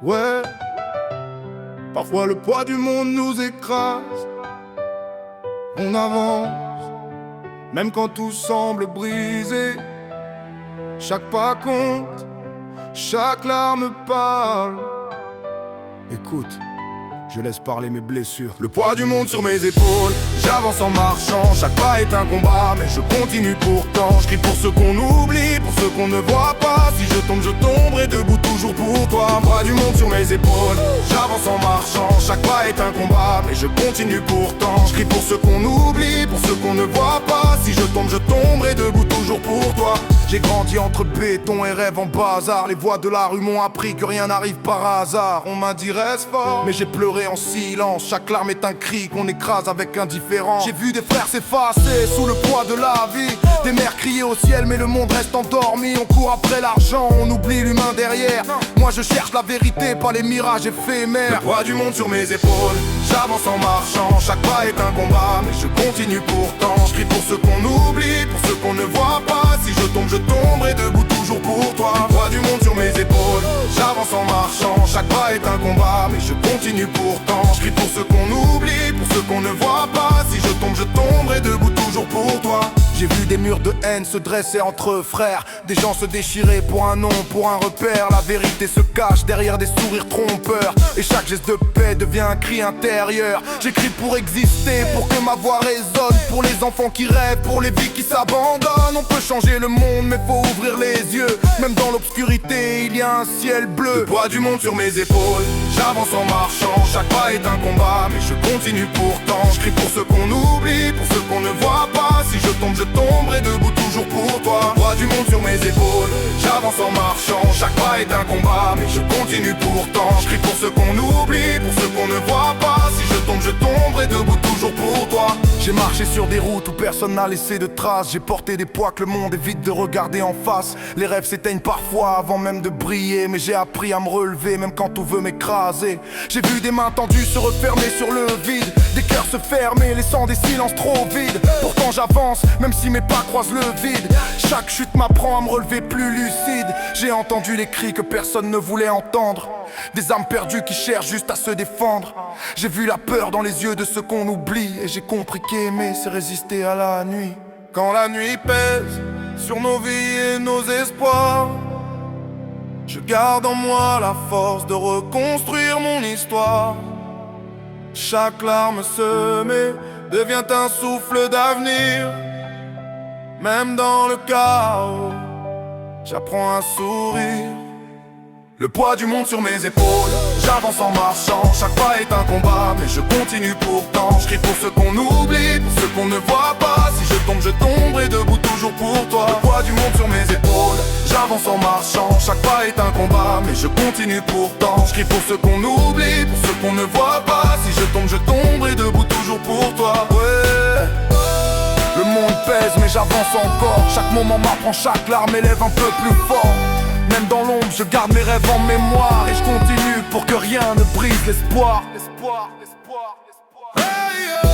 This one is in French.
Ouais, parfois le poids du monde nous écrase. On avance, même quand tout semble brisé. Chaque pas compte, chaque larme parle. Écoute, je laisse parler mes blessures. Le poids du monde sur mes épaules, j'avance en marchant. Chaque pas est un combat, mais je continue pourtant. Je crie pour ceux qu'on oublie, pour ceux qu'on ne voit pas. Si je tomberai debout toujours pour toi. Le poids du monde sur mes épaules, j'avance en marchant. Chaque pas est un combat, mais je continue pourtant. Je crie pour ceux qu'on oublie, pour ceux qu'on ne voit pas. Si je tomberai debout toujours pour toi. J'ai grandi entre béton et rêve en bazar. Les voix de la rue m'ont appris que rien n'arrive par hasard. On m'a dit reste fort, mais j'ai pleuré en silence. Chaque larme est un cri qu'on écrase avec indifférence. J'ai vu des frères s'effacer sous le poids de la vie, des mères crier au ciel mais le monde reste endormi. On court après l'argent, on oublie l'humain derrière. Moi je cherche la vérité, pas les mirages éphémères. Le poids du monde sur mes épaules, j'avance en marchant. Chaque pas est un combat, mais je continue pourtant. Je crie pour ceux qu'on oublie, pour ceux qu'on ne voit pas. Si je tomberai debout toujours pour toi. Le poids du monde sur mes épaules, j'avance en marchant. Chaque pas est un combat, mais je continue pourtant. Je crie pour ceux qu'on oublie, pour ceux qu'on ne voit pas. Si je tomberai debout toujours pour toi. J'ai vu des murs de haine se dresser entre frères, des gens se déchirer pour un nom, pour un repère. La vérité se cache derrière des sourires trompeurs, et chaque geste de paix devient un cri intérieur. J'écris pour exister, pour que ma voix résonne, pour les enfants qui rêvent, pour les vies qui s'abandonnent. On peut changer le monde mais faut ouvrir les yeux. Même dans l'obscurité il y a un ciel bleu. Le poids du monde sur mes épaules, j'avance en marchant. Chaque pas est un combat, mais je continue pourtant. Je crie pour ceux qu'on oublie, pour ceux qu'on ne voit pas. Si je tomberai debout toujours pour toi. Le poids du monde sur mes épaules, j'avance en marchant. Chaque pas est un combat, mais je continue pourtant. Je crie pour ceux qu'on oublie, pour ceux qu'on ne voit pas. Si je tomberai debout toujours pour toi. J'ai marché sur des routes où personne n'a laissé de traces. J'ai porté des poids que le monde évite de regarder en face. Les rêves s'éteignent parfois avant même de briller, mais j'ai appris à me relever même quand tout veut m'écraser. J'ai vu des mains tendues se refermer sur le vide, des cœurs se fermer laissant des silences trop vides. Pourtant j'avance même si mes pas croisent le vide. Chaque chute m'apprend à me relever plus lucide. J'ai entendu les cris que personne ne voulait entendre, des âmes perdues qui cherchent juste à se défendre. J'ai vu la peur dans les yeux de ceux qu'on oublie, et j'ai compris qu'aimer c'est résister à la nuit. Quand la nuit pèse sur nos vies et nos espoirs, je garde en moi la force de reconstruire mon histoire. Chaque larme semée devient un souffle d'avenir. Même dans le chaos, j'apprends à sourire. Le poids du monde sur mes épaules, j'avance en marchant. Chaque pas est un combat, mais je continue pourtant. Je crie pour ceux qu'on oublie, pour ceux qu'on ne voit pas. Si je tomberai debout toujours pour toi. Le poids du monde sur mes épaules, j'avance en marchant. Chaque pas est un combat, mais je continue pourtant. Je crie pour ceux qu'on oublie, pour ceux qu'on ne voit pas. Si je tomberai debout toujours pour toi. Ouais. Le monde pèse mais j'avance encore. Chaque moment m'apprend, chaque larme élève un peu plus fort. Même dans l'ombre je garde mes rêves en mémoire, et je continue pour que rien ne brise l'espoir. L'espoir, l'espoir, l'espoir. Hey, yeah.